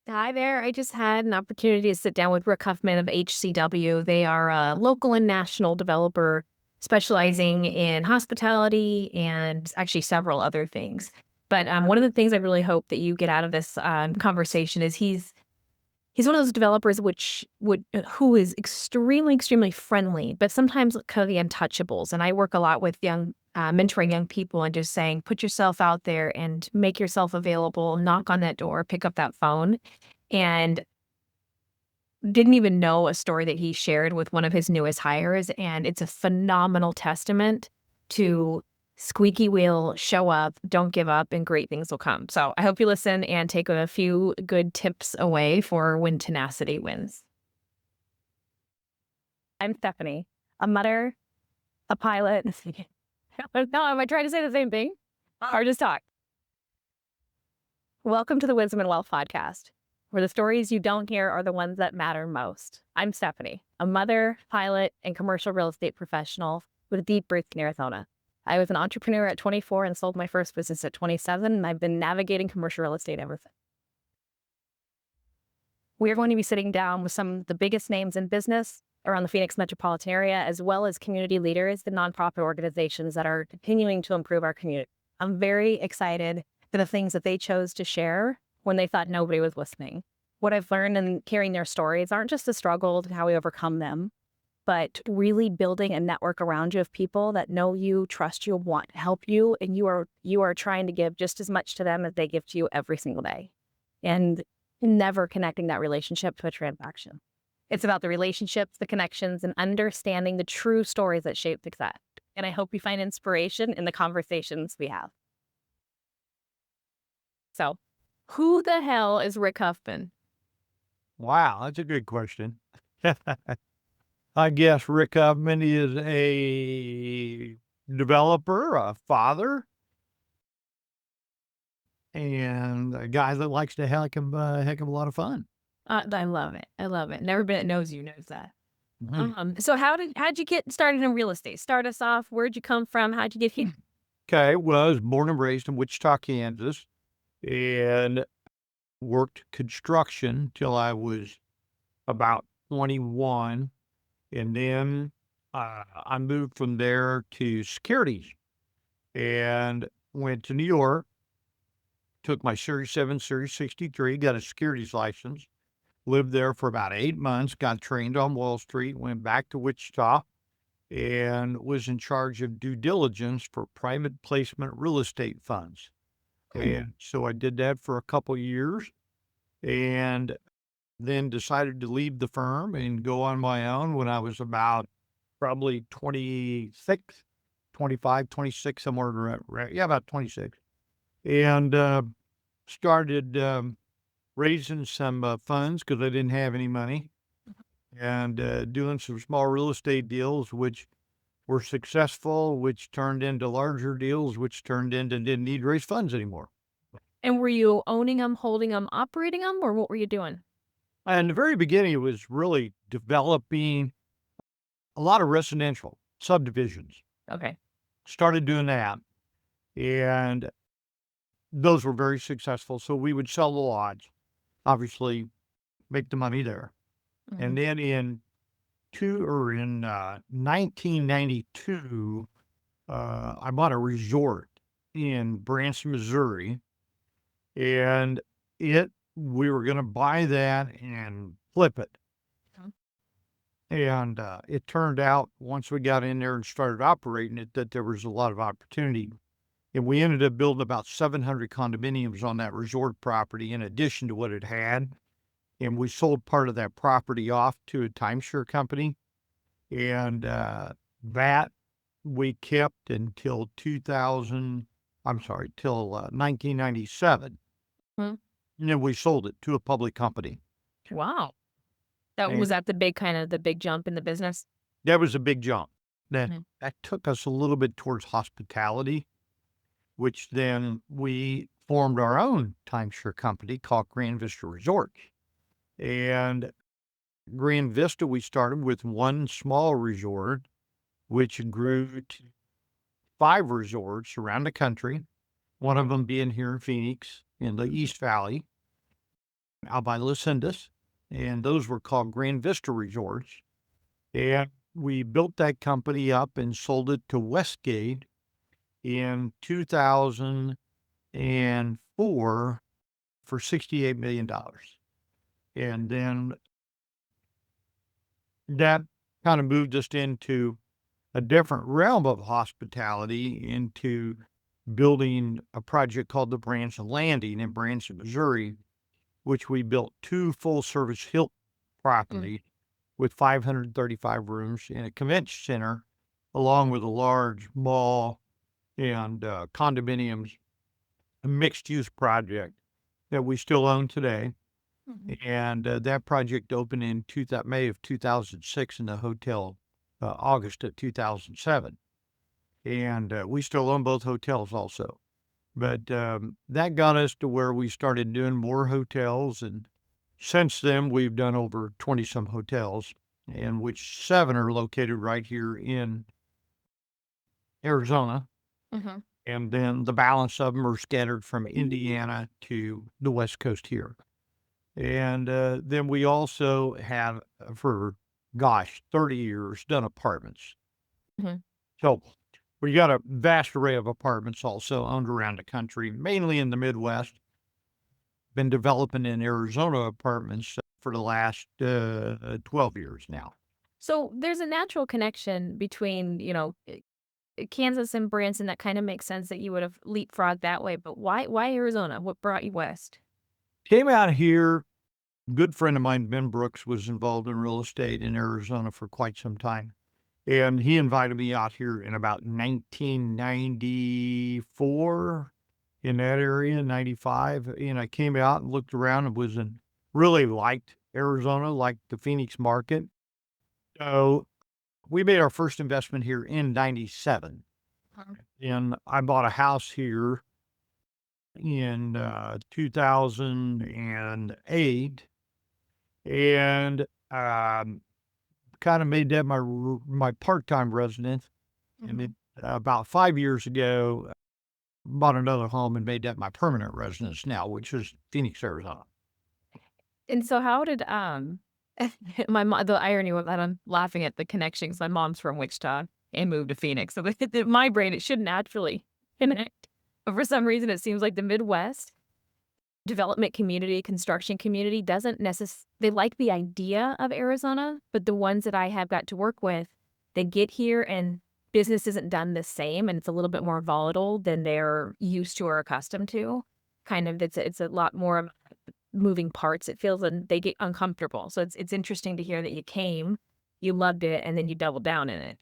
Hi there. I just had an opportunity to sit down with Rick Huffman of HCW. They are a local and national developer specializing in hospitality and actually several other things. But one of the things I really hope that you get out of this conversation is he's one of those developers who is extremely friendly, but sometimes kind of the untouchables. And I work a lot with mentoring young people and just saying, put yourself out there and make yourself available, knock on that door, pick up that phone. And didn't even know a story that he shared with one of his newest hires, and it's a phenomenal testament to squeaky wheel, show up, don't give up, and great things will come. So I hope you listen and take a few good tips away for when tenacity wins. I'm Stephanie, a mother, a pilot. No, am I trying to say the same thing? Or just talk? Welcome to the Wisdom and Wealth podcast, where the stories you don't hear are the ones that matter most. I'm Stephanie, a mother, pilot, and commercial real estate professional with a deep roots in Arizona. I was an entrepreneur at 24 and sold my first business at 27, and I've been navigating commercial real estate ever since. We are going to be sitting down with some of the biggest names in business around the Phoenix metropolitan area, as well as community leaders and nonprofit organizations that are continuing to improve our community. I'm very excited for the things that they chose to share when they thought nobody was listening. What I've learned in hearing their stories aren't just the struggles and how we overcome them, but really building a network around you of people that know you, trust you, want to help you, and you are trying to give just as much to them as they give to you every single day. And never connecting that relationship to a transaction. It's about the relationships, the connections, and understanding the true stories that shape success. And I hope you find inspiration in the conversations we have. So, who the hell is Rick Huffman? Wow, that's a good question. I guess Rick Huffman is a developer, a father, and a guy that likes to heck of a lot of fun. I love it. I love it. And everybody that knows you knows that. Mhm. So how'd you get started in real estate? Start us off. Where'd you come from? How'd you get here? Okay, well, I was born and raised in Wichita, Kansas, and worked construction till I was about 21, and then I moved from there to securities and went to New York. Took my Series 7, Series 63, got a securities license, lived there for about 8 months, got trained on Wall Street, went back to Wichita, and was in charge of due diligence for private placement real estate funds. And so I did that for a couple years and then decided to leave the firm and go on my own when I was about probably 26, 25, 26, somewhere around, yeah, about 26. And started raising some funds because I didn't have any money and doing some small real estate deals, which were successful, which turned into larger deals, which turned into didn't need to raise funds anymore. And were you owning them, holding them, operating them, or what were you doing? And the very beginning, it was really developing a lot of residential subdivisions. Okay. Started doing that, and those were very successful. So we would sell the lots, obviously, make the money there. And Mhm. then in 1992, I bought a resort in Branson, Missouri, and we were going to buy that and flip it. Mhm. And it turned out once we got in there and started operating it that there was a lot of opportunity. And we ended up building about 700 condominiums on that resort property in addition to what it had. And we sold part of that property off to a timeshare company. And that we kept until 2000, I'm sorry, till 1997. Mhm. And then we sold it to a public company. Wow. That And was that the big kind of the big jump in the business? that was a big jump. That Mhm. that took us a little bit towards hospitality, which then we formed our own timeshare company called Grand Vista Resorts. And Grand Vista, we started with one small resort, which grew to 5 resorts around the country, one of them being here in Phoenix in the East Valley. out by Lucindas, and those were called Grand Vista Resorts. And we built that company up and sold it to Westgate in 2004 for $68 million. And then that kind of moved us into a different realm of hospitality, into building a project called the Branson Landing in Branson, Missouri, which we built 2 full-service Hilton Mm. properties with 535 rooms in a convention center, along with a large mall and condominiums, a mixed-use project that we still own today. Mhm. And that project opened in May of 2006, and the hotel August of 2007. And we still own both hotels also. But that got us to where we started doing more hotels. And since then, we've done over 20 some hotels, and which 7 are located right here in Arizona. Mhm. And then the balance of them are scattered from Indiana to the West Coast here. And then we also have, for gosh, 30 years, done apartments. Mhm. So we got a vast array of apartments also owned around the country, mainly in the Midwest. Been developing in Arizona apartments for the last 12 years now. So there's a natural connection between, Kansas and Branson that kind of makes sense that you would have leapfrogged that way, but why Arizona? What brought you west? Came out here, good friend of mine, Ben Brooks, was involved in real estate in Arizona for quite some time. And he invited me out here in about 1994, in that area, 95. And I came out and looked around and really liked Arizona, liked the Phoenix market. So we made our first investment here in 97. Uh-huh. And I bought a house here in 2008, and kind of made that my part-time residence. And Mhm. then about 5 years ago, bought another home and made that my permanent residence now, which is Phoenix, Arizona. And so how did, my mom the irony of that I'm laughing at the connection 'cause my mom's from Wichita and moved to Phoenix, so my brain, it should naturally connect. But for some reason, it seems like the Midwest development community, construction community doesn't they like the idea of Arizona, but the ones that I have got to work with, they get here and business isn't done the same, and it's a little bit more volatile than they're used to or accustomed to. Kind of it's a lot more moving parts, it feels, and they get uncomfortable. So it's interesting to hear that you came, you loved it, and then you doubled down in it.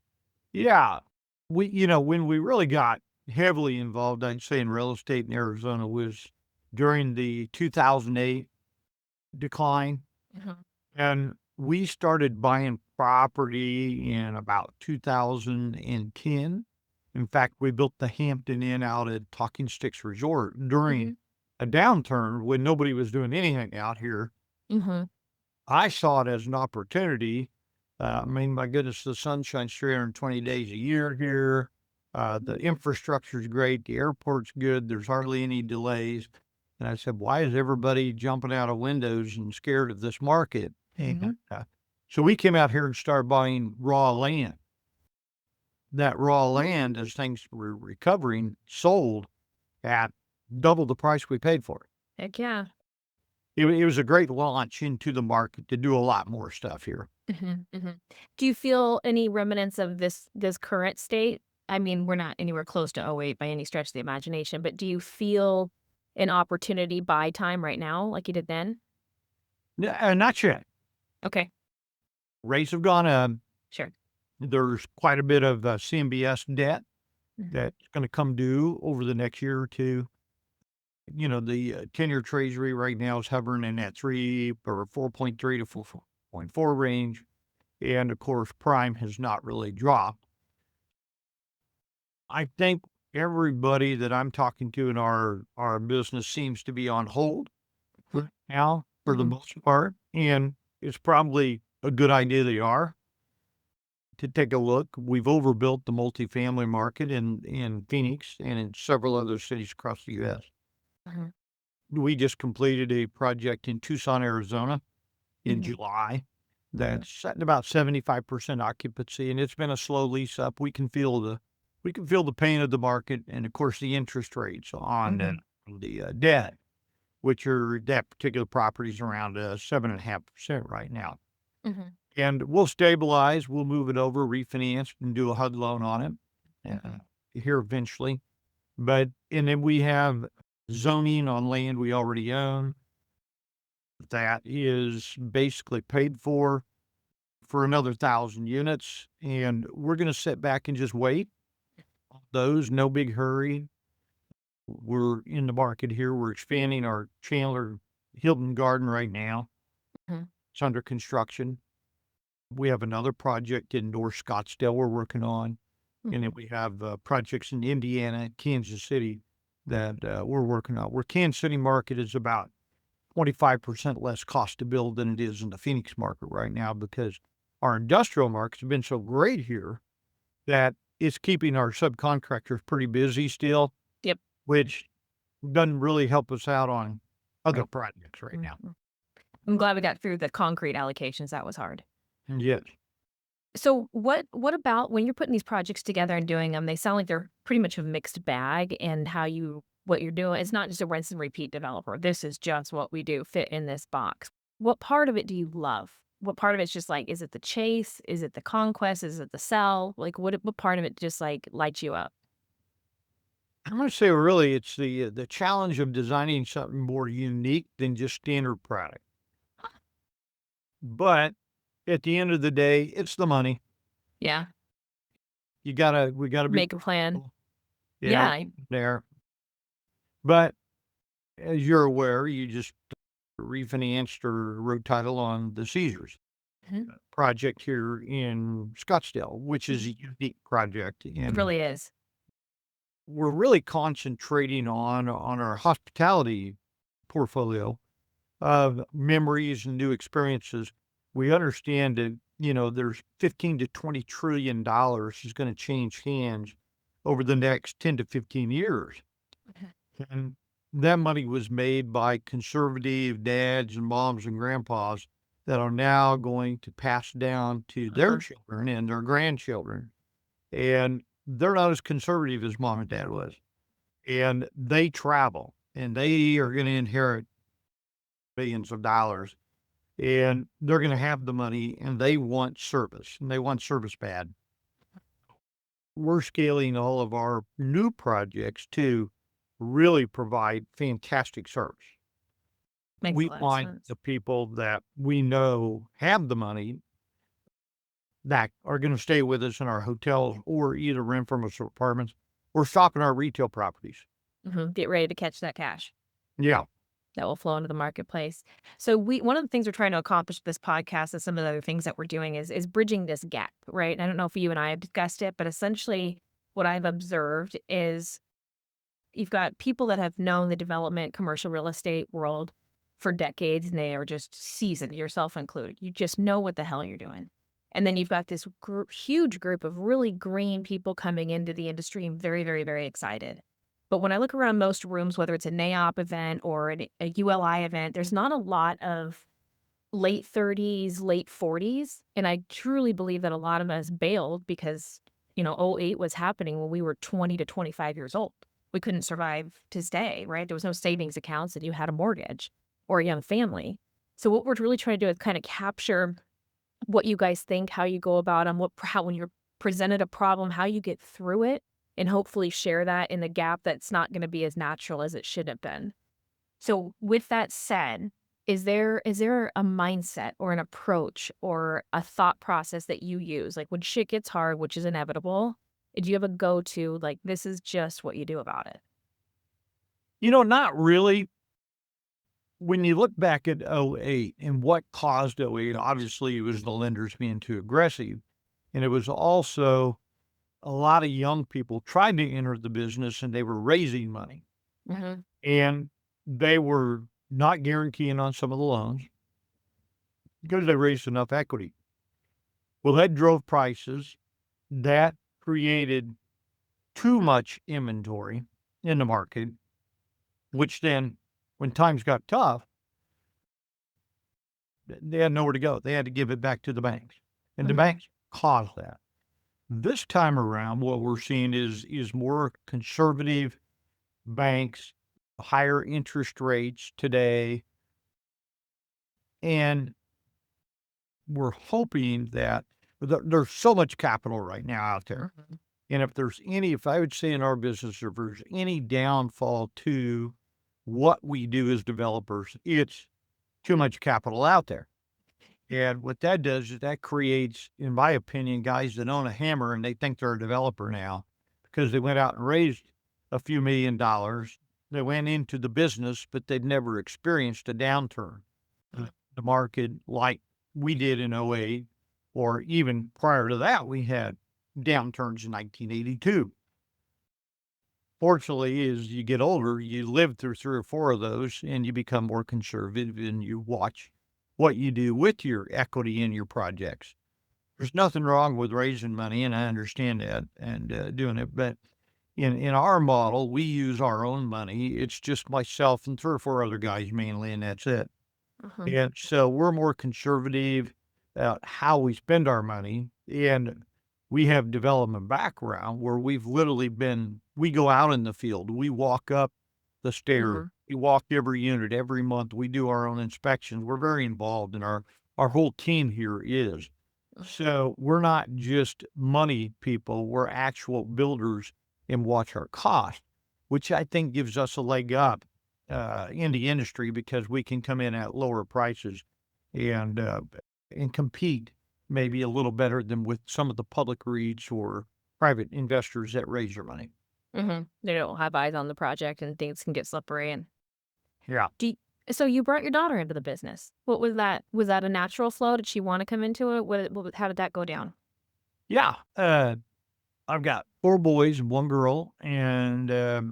Yeah. When we really got heavily involved, I'd say, in real estate in Arizona was during the 2008 decline. Mhm. And we started buying property in about 2010. In fact, we built the Hampton Inn out at Talking Sticks Resort during Mhm. a downturn when nobody was doing anything out here. Mhm. I saw it as an opportunity. I mean, my goodness, the sun shines 320 days a year here. The infrastructure is great. The airport's good. There's hardly any delays. And I said, why is everybody jumping out of windows and scared of this market? And Mhm. so we came out here and started buying raw land. That raw land, as things were recovering, sold at double the price we paid for it. Heck yeah. It was a great launch into the market to do a lot more stuff here. Mhm, mhm. Do you feel any remnants of this current state? I mean, we're not anywhere close to '08 by any stretch of the imagination, but do you feel an opportunity buy time right now like you did then? Not yet. Okay, Rates have gone up. sure. There's quite a bit of CMBS debt Mhm, that's going to come due over the next year or two. The 10-year treasury right now is hovering in that 4.3 to 4.4 range. And of course, prime has not really dropped. I think everybody that I'm talking to in our business seems to be on hold right now for the mhm. most part. And it's probably a good idea they are to take a look. We've overbuilt the multifamily market in Phoenix and in several other cities across the US. Mhm. we just completed a project in Tucson, Arizona in Mhm. July that's at about 75% occupancy, and it's been a slow lease up. We can feel the pain of the market and, of course, the interest rates on Mhm. the debt, which are that particular property is around 7.5% right now. Mhm. And we'll stabilize, we'll move it over, refinance, and do a HUD loan on it here eventually. And then we have zoning on land we already own that is basically paid for another 1,000 units. And we're going to sit back and just wait on those, no big hurry. We're in the market here. We're expanding our Chandler Hilton Garden right now. Mhm. It's under construction. We have another project in North Scottsdale we're working on. And then Mhm. we have projects in Indiana, Kansas City that we're working on. Where Kansas City market is about 25% less cost to build than it is in the Phoenix market right now because our industrial markets have been so great here that it's keeping our subcontractors pretty busy still, Yep. which doesn't really help us out on other projects right now. Mhm. I'm glad we got through the concrete allocations, that was hard. Yes. So what about when you're putting these projects together and doing them, they sound like they're pretty much a mixed bag and what you're doing, it's not just a rinse and repeat developer. This is just what we do, fit in this box. What part of it do you love? What part of it's just like, is it the chase? Is it the conquest? Is it the sell? Like what part of it just like lights you up? I'm going to say really it's the challenge of designing something more unique than just standard product. But at the end of the day, it's the money. Yeah. We gotta be Make a plan. careful. Yeah, Yeah. there. But as you're aware, you just refinanced or wrote title on the Caesars Mhm. project here in Scottsdale, which is Mhm. a unique project. It And really is. we're really concentrating on our hospitality portfolio of memories and new experiences. We understand that, there's 15 to 20 trillion dollars is going to change hands over the next 10 to 15 years. Mhm. And that money was made by conservative dads and moms and grandpas that are now going to pass down to their Uh-huh. children and their grandchildren. And they're not as conservative as mom and dad was. And they travel and they are going to inherit billions of dollars and they're going to have the money and they want service and they want service bad. We're scaling all of our new projects to really provide fantastic service. Makes a We lot of want sense. the people that we know have the money that are going to stay with us in our hotels or either rent from us apartments or shop in our retail properties. Get ready to catch that cash. Yeah. That will flow into the marketplace. So one of the things we're trying to accomplish with this podcast and some of the other things that we're doing is bridging this gap, right? I don't know if you and I have discussed it, but essentially what I've observed is you've got people that have known the development commercial real estate world for decades and they are just seasoned, yourself included. You just know what the hell you're doing. And then you've got this huge group of really green people coming into the industry and very, very, very excited. But when I look around most rooms, whether it's a NAOP event or a ULI event, there's not a lot of late 30s, late 40s. And I truly believe that a lot of us bailed because, '08 was happening when we were 20 to 25 years old. We couldn't survive to stay, right? There was no savings accounts and you had a mortgage or a young family. So what we're really trying to do is kind of capture what you guys think, how you go about them, how when you're presented a problem, how you get through it, and hopefully share that in the gap that's not going to be as natural as it should have been. So with that said, is there a mindset or an approach or a thought process that you use? Like when shit gets hard, which is inevitable, do you have a go-to, like this is just what you do about it? Not really. When you look back at '08 and what caused '08, obviously it was the lenders being too aggressive. And it was also a lot of young people trying to enter the business and they were raising money Mhm. and they were not guaranteeing on some of the loans because they raised enough equity. Well, that drove prices. That created too much inventory in the market, which then when times got tough, they had nowhere to go. They had to give it back to the banks, and the Mhm. banks caused that. This time around, what we're seeing is more conservative banks, higher interest rates today, and we're hoping that there's so much capital right now out there. Mhm. And if I would say in our business, if there's any downfall to what we do as developers, it's too much capital out there. And what that does is that creates, in my opinion, guys that own a hammer and they think they're a developer now because they went out and raised a few $1,000,000. They went into the business, but they'd never experienced a downturn. The market like we did in '08, or even prior to that, we had downturns in 1982. Fortunately, as you get older, you live through 3 or 4 of those, and you become more conservative, and you watch what you do with your equity in your projects. There's nothing wrong with raising money, and I understand that, and, doing it, but in our model, we use our own money. It's just myself and 3 or 4 other guys mainly, and that's it. Mhm. And so we're more conservative about how we spend our money. And we have development background where we go out in the field, we walk up the stairs, Mhm. we walk every unit every month, we do our own inspections. We're very involved in our whole team here is. So we're not just money people, we're actual builders and watch our cost, which I think gives us a leg up in the industry because we can come in at lower prices and compete maybe a little better than with some of the public REITs or private investors that raise their money. Mhm. They don't have eyes on the project and things can get slippery and Yeah. do y so you brought your daughter into the business. What was that? Was that a natural flow? Did she wanna come into it? How did that go down? Yeah. I've got 4 boys and 1 girl, and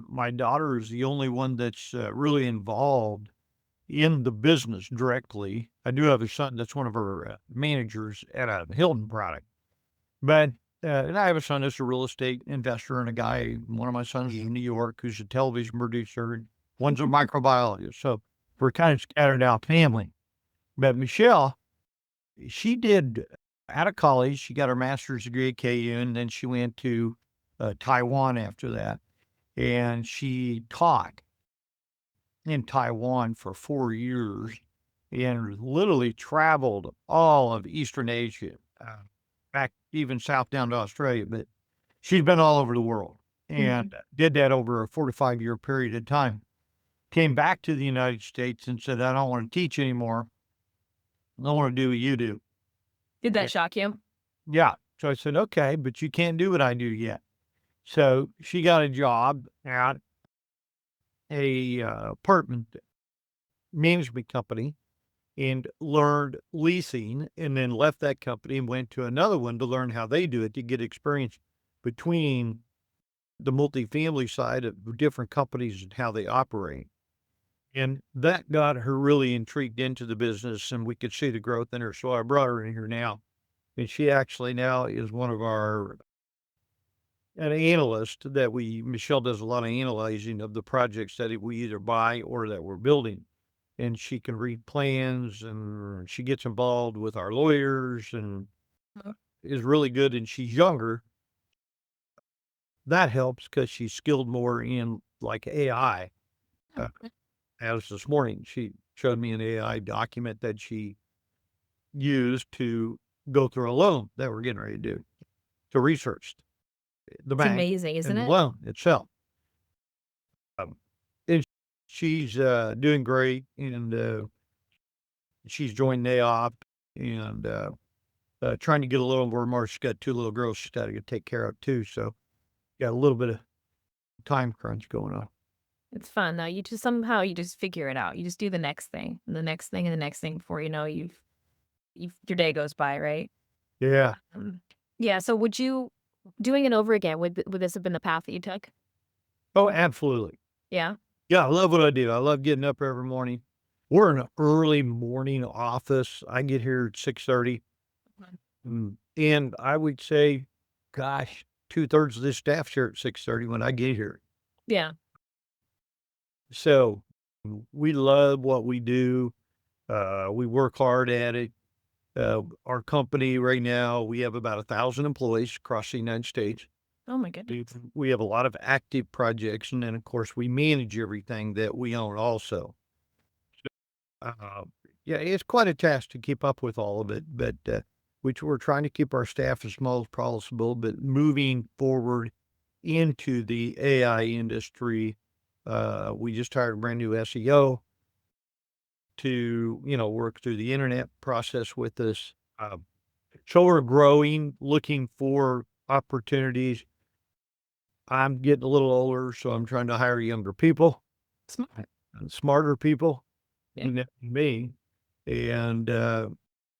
my daughter is the only one that's really involved in the business directly. I do have a son that's one of our managers at a Hilton product. But, and I have a son that's a real estate investor and a guy, one of my sons is in New York who's a television producer, and one's a microbiologist. So we're kind of scattered out family. But Michelle, she did out of college, she got her master's degree at KU, and then she went to Taiwan after that. And she taught in Taiwan for 4 years and literally traveled all of Eastern Asia, back even south down to Australia. But she's been all over the world Mhm. and did that over a 4 to 5 year period of time. Came back to the United States and said, "I don't want to teach anymore. I want to do what you do." Did that Yeah. shock you? Yeah. So I said, "Okay, but you can't do what I do yet." So she got a job at a apartment management company and learned leasing and then left that company and went to another one to learn how they do it to get experience between the multifamily side of different companies and how they operate. And that got her really intrigued into the business, and we could see the growth in her. So I brought her in here now. And she actually now is one of our an analyst that Michelle does a lot of analyzing of the projects that we either buy or that we're building. And she can read plans and she gets involved with our lawyers and Mhm. is really good. And she's younger. That helps because she's skilled more in like AI. Oh, Uh, as this morning, she showed me an AI document that she used to go through a loan that we're getting ready to do to research the it's bank amazing, isn't and the it? loan itself. Um, and she's doing great, and she's joined NAOP and trying to get a little more. She's got 2 little girls she's got to take care of too, so got a little bit of time crunch going on. It's fun though. You just figure it out. You just do the next thing, and the next thing, and the next thing before you know you've your day goes by, right? Yeah. Um, yeah, so would you doing it over again, would this have been the path that you took? Oh, absolutely. Yeah? Yeah, I love what I do. I love getting up every morning. We're an early morning office. I get here at 6:30. Mhm. And I would say, gosh, 2/3 of this staff's here at 6:30 when I get here. Yeah. So We love what we do. We work hard at it. Our company right now, we have about 1,000 employees across the United States. Oh my goodness. We have a lot of active projects, and then, of course, we manage everything that we own also. Uh, yeah, it's quite a task to keep up with all of it, but, which we're trying to keep our staff as small as possible, but moving forward into the AI industry, we just hired a brand new SEO to, work through the internet process with us. So we're growing, looking for opportunities. I'm getting a little older, so I'm trying to hire younger people, Smart. and smarter people Yeah. than me, and,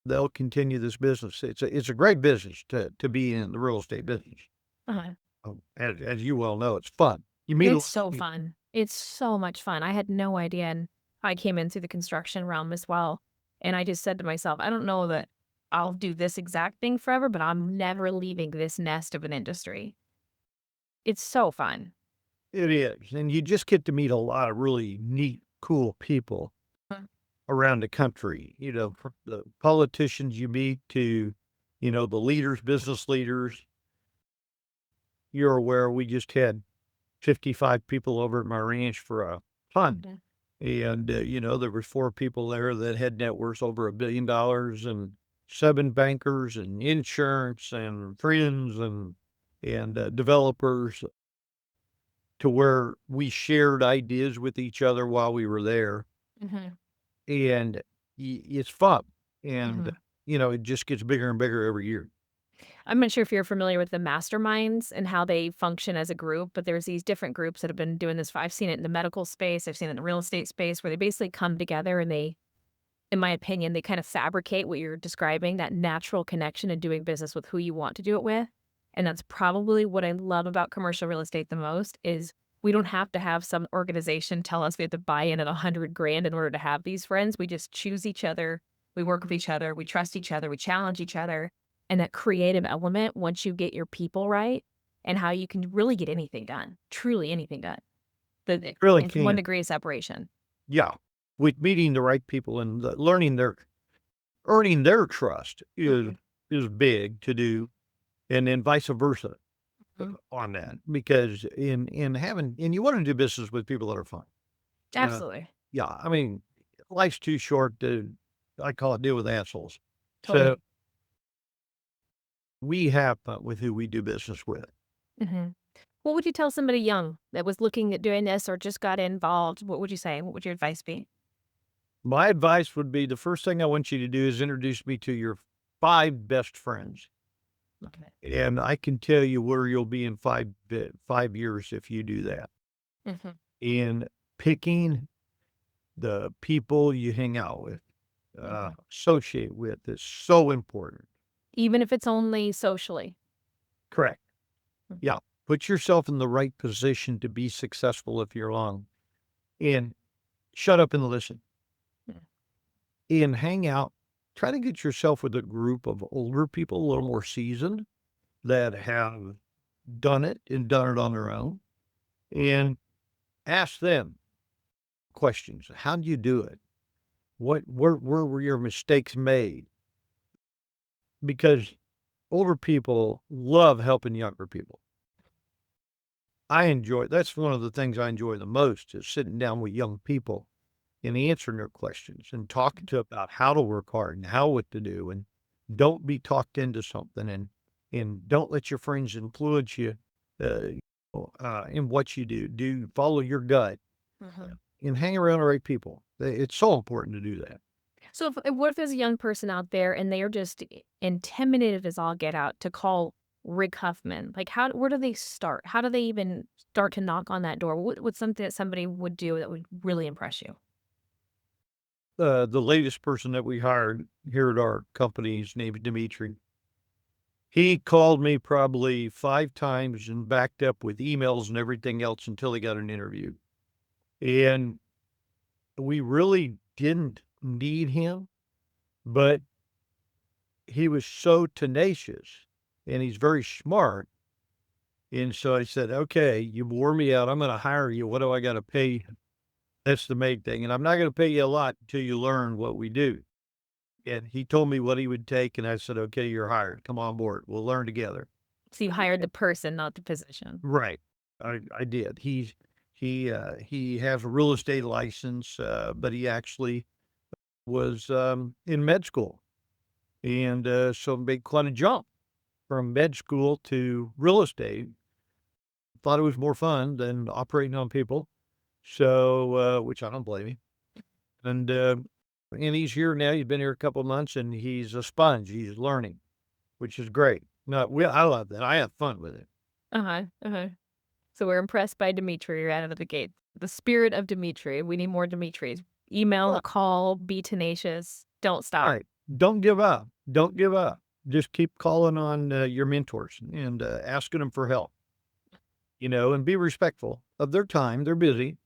they'll continue this business. It's a great business to be in, the real estate business. Uh-huh. As you well know, it's fun. You meet a It's lot so of people. fun. It's so much fun. I had no idea, and I came in through the construction realm as well, and I just said to myself, "I don't know that I'll do this exact thing forever, but I'm never leaving this nest of an industry." It's so fun. It is, and you just get to meet a lot of really neat, cool people Mm. around the country, from the politicians you meet to, the leaders, business leaders. You're aware we just had 55 people over at my ranch for a hunt. Mhm. And, there were 4 people there that had net worths over $1 billion and 7 bankers and insurance and friends and developers, to where we shared ideas with each other while we were there. Mhm. And it's fun. And, Mhm. it just gets bigger and bigger every year. I'm not sure if you're familiar with the masterminds and how they function as a group, but there's these different groups that have been doing this. I've seen it in the medical space, I've seen it in the real estate space, where they basically come together and they, in my opinion, they kind of fabricate what you're describing, that natural connection and doing business with who you want to do it with. And that's probably what I love about commercial real estate the most is we don't have to have some organization tell us we have to buy in at 100 grand in order to have these friends. We just choose each other. We work with each other. We trust each other. We challenge each other. And that creative element, once you get your people right and how you can really get anything done, truly anything done. Really It's one can. degree of separation. Yeah. With meeting the right people and learning earning their trust Mhm. is big to do, and then vice versa Mhm. on that, because in having and you wanna do business with people that are fun. Uh, Absolutely. yeah, I mean, life's too short to, I call it, deal with assholes. So, Totally. we have fun with who we do business with. Mhm. What would you tell somebody young that was looking at doing this or just got involved? What would you say? What would your advice be? My advice would be, the first thing I want you to do is introduce me to your 5 best friends, Okay. and I can tell you where you'll be in 5 years if you do that. Mhm. In picking the people you hang out with, Mhm. associate with, is so important. Even if it's only socially. Correct. Mm. Yeah. Put yourself in the right position to be successful if you're long, and shut up and listen, Mm. and hang out. Try to get yourself with a group of older people, a little more seasoned, that have done it and done it on their own, and ask them questions. How do you do it? Where were your mistakes made? Because older people love helping younger people. That's one of the things I enjoy the most, is sitting down with young people and answering their questions and talking to about how to work hard and how what to do, and don't be talked into something, and don't let your friends influence you uh, in what you do. Follow your gut Mhm. and hang around the right people. It's so important to do that. So what if there's a young person out there and they are just intimidated as all get out to call Rick Huffman? Like where do they start? How do they even start to knock on that door? What's something that somebody would do that would really impress you? The latest person that we hired here at our company, his name is Dimitri. He called me probably 5 times and backed up with emails and everything else until he got an interview. And we really didn't need him, but he was so tenacious and he's very smart. And so I said, "Okay, you wore me out. I'm gonna hire you. What do I gotta pay you?" That's the main thing, and I'm not gonna pay you a lot until you learn what we do. And he told me what he would take, and I said, "Okay, you're hired. Come on board. We'll learn together." So you hired the person, not the position. Right. I did. He has a real estate license, but he actually was, in med school, and, so made quite a jump from med school to real estate. Thought it was more fun than operating on people, so, which I don't blame him. And he's here now. He's been here a couple of months, and he's a sponge. He's learning, which is great. No, I love that. I have fun with it. Uh-huh, uh-huh. So we're impressed by Dimitri right out of the gate. The spirit of Dimitri. We need more Dimitris. Email, Right. call, be tenacious. Don't stop. Right. Don't give up. Don't give up. Just keep calling on, your mentors and, asking them for help, and be respectful of their time. They're busy,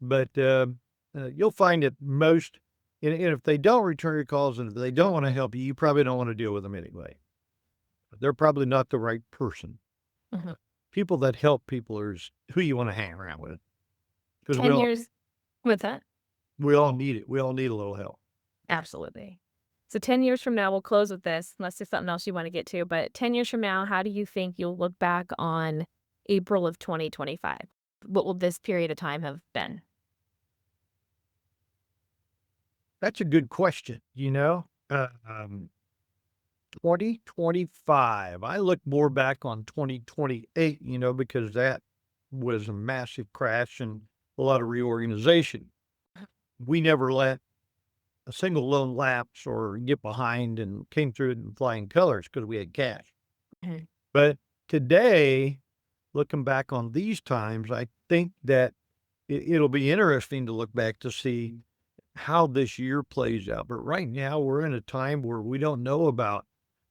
but, you'll find that most, and if they don't return your calls and if they don't wanna help you, you probably don't wanna deal with them anyway. They're probably not the right person. Mhm. People that help people is who you wanna hang around with, 'cause 10 years. What's that? we all need it. We all need a little help. Absolutely. So 10 years from now, we'll close with this, unless there's something else you want to get to. But 10 years from now, how do you think you'll look back on April of 2025? What will this period of time have been? That's a good question, 2025, I look more back on 2028, because that was a massive crash and a lot of reorganization. We never let a single loan lapse or get behind and came through it in flying colors because we had cash. Mhm. But today, looking back on these times, I think that it'll be interesting to look back to see how this year plays out. But right now, we're in a time where we don't know about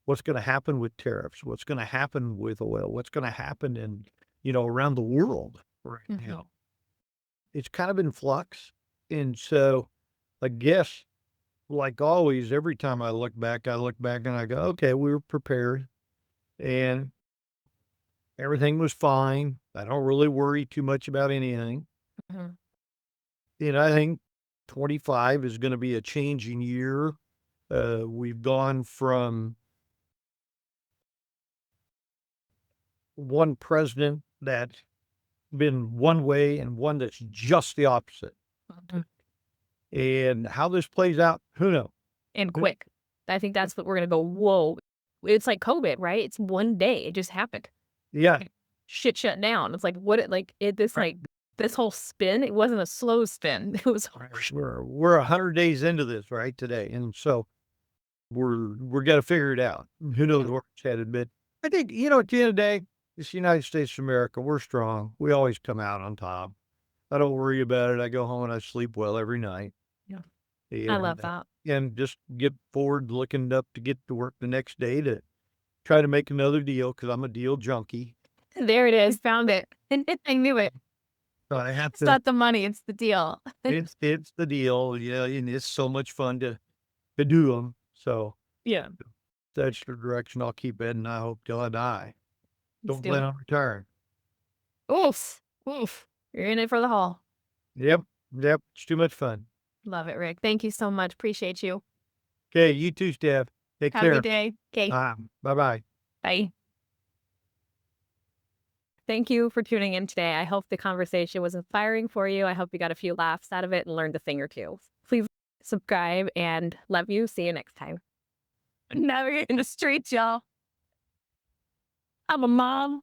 what's going to happen with tariffs, what's going to happen with oil, what's going to happen around the world right Mhm. now. It's kind of in flux. And so I guess, like always, every time I look back and I go, okay, we were prepared and everything was fine. I don't really worry too much about anything. Mhm. And I think 25 is going to be a changing year. We've gone from one president that's been one way and one that's just the opposite. Mhm. And how this plays out, who knows? And Who- quick. I think that's what we're going to go, whoa. It's like COVID, right? It's one day. It just happened. Yeah. Shit shut down. It's like, what, Right. this whole spin, it wasn't a slow spin. It was, Right. We're 100 days into this right today. And so we're got to figure it out. Who knows where it's headed? But I think, at the end of the day, it's the United States of America. We're strong. We always come out on top. I don't worry about it. I go home and I sleep well every night. yeah, I love And, that. just get forward looking up to get to work the next day to try to make another deal because I'm a deal junkie. There it is. Found it. I knew it. So I have It's to, not the money, it's the deal. it's the deal, and it's so much fun to do them. So Yeah, that's the direction I'll keep heading. I hope till I die. let's Don't do plan it. on retiring. Oof, oof. You're in it for the haul. Yep. Yep. It's too much fun. Love it, Rick. Thank you so much. Appreciate you. Okay. You too, Steph. Take Have a good care. day. Okay, Bye bye. bye. Thank you for tuning in today. I hope the conversation was inspiring for you. I hope you got a few laughs out of it and learned a thing or two. Please subscribe and love you. See you next time. Navigate in the streets, y'all. I'm a mom.